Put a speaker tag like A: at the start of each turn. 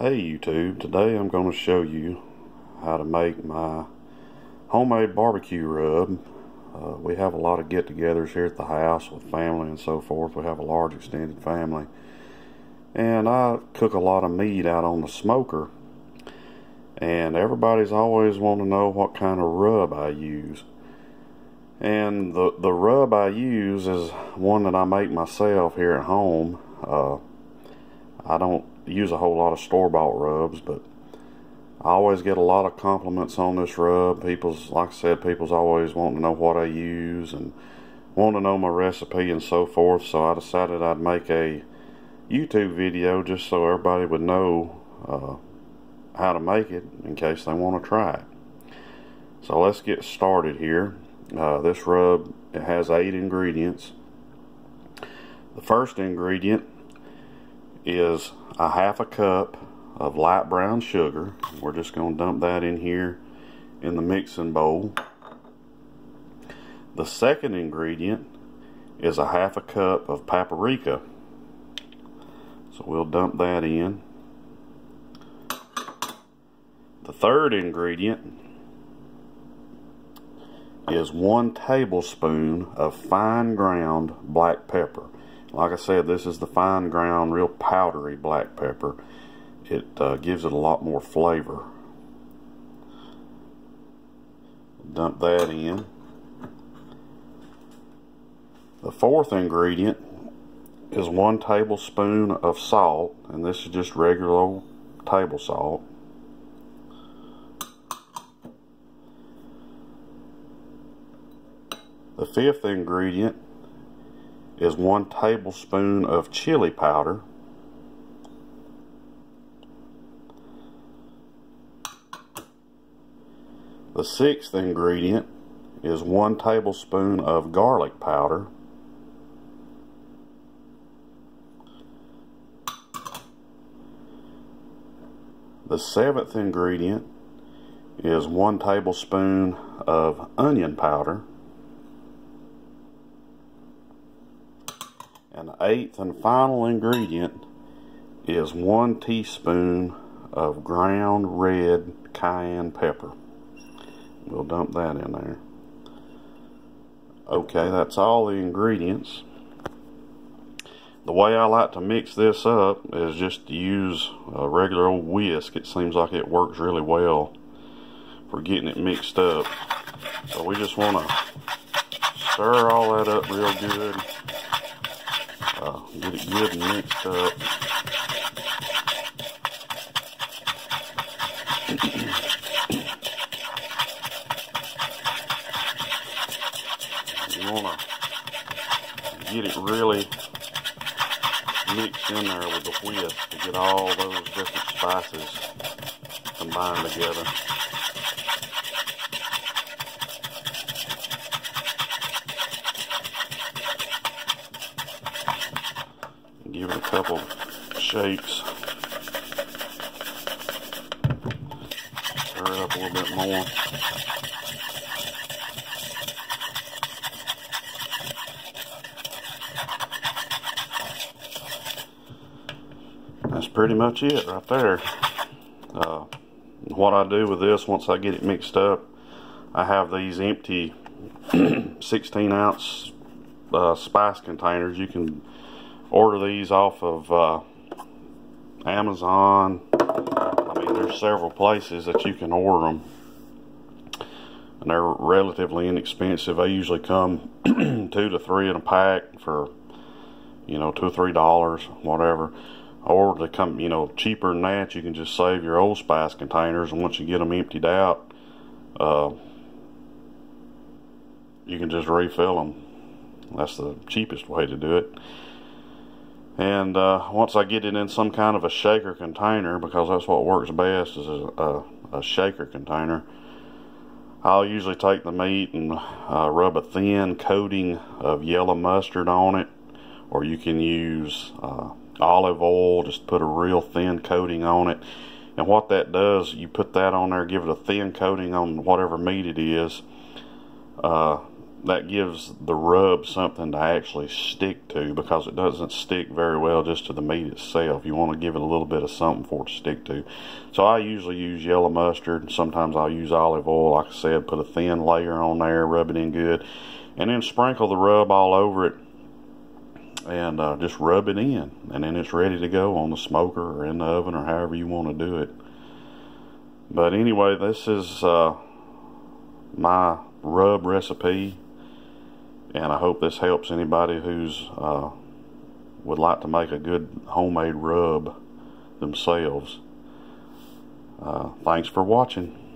A: Hey YouTube, today I'm going to show you how to make my homemade barbecue rub. We have a lot of get-togethers here at the house with family and so forth. We have a large extended family, and I cook a lot of meat out on the smoker, and everybody's always wanting to know what kind of rub I use. And the rub I use is one that I make myself here at home. I don't use a whole lot of store-bought rubs, but I always get a lot of compliments on this rub. Like I said, people's always wanting to know what I use and want to know my recipe and so forth. So I decided I'd make a YouTube video just so everybody would know how to make it in case they want to try it. So let's get started here. This rub, it has 8 ingredients. The first ingredient is a half a cup of light brown sugar. We're just going to dump that in here in the mixing bowl. The second ingredient is a half a cup of paprika. So we'll dump that in. The third ingredient is 1 tablespoon of fine ground black pepper. Like I said, this is the fine ground, real powdery black pepper. It gives it a lot more flavor. Dump that in. The fourth ingredient is 1 tablespoon of salt, and this is just regular old table salt. The fifth ingredient is 1 tablespoon of chili powder. The sixth ingredient is 1 tablespoon of garlic powder. The seventh ingredient is 1 tablespoon of onion powder. And the eighth and final ingredient is 1 teaspoon of ground red cayenne pepper. We'll dump that in there. Okay, that's all the ingredients. The way I like to mix this up is just to use a regular old whisk. It seems like it works really well for getting it mixed up. So we just want to stir all that up real good. Get it good and mixed up. You want to get it really mixed in there with the whisk to get all those different spices combined together. Give it a couple shakes. Stir it up a little bit more. That's pretty much it right there. What I do with this, once I get it mixed up, I have these empty 16-ounce spice containers. You can order these off of Amazon. I mean, there's several places that you can order them, and they're relatively inexpensive. They usually come 2 to 3 in a pack for, you know, $2 or $3, whatever. Or they come, you know, cheaper than that. You can just save your old spice containers, and once you get them emptied out, you can just refill them. That's the cheapest way to do it. And once I get it in some kind of a shaker container, because that's what works best, is a shaker container, I'll usually take the meat and rub a thin coating of yellow mustard on it, or you can use olive oil, just put a real thin coating on it. And what that does, you put that on there, give it a thin coating on whatever meat it is, that gives the rub something to actually stick to, because it doesn't stick very well just to the meat itself. You want to give it a little bit of something for it to stick to. So I usually use yellow mustard. Sometimes I'll use olive oil. Like I said, put a thin layer on there, rub it in good, and then sprinkle the rub all over it, and just rub it in, and then it's ready to go on the smoker or in the oven or however you want to do it. But anyway, this is my rub recipe, and I hope this helps anybody who's would like to make a good homemade rub themselves. Thanks for watching.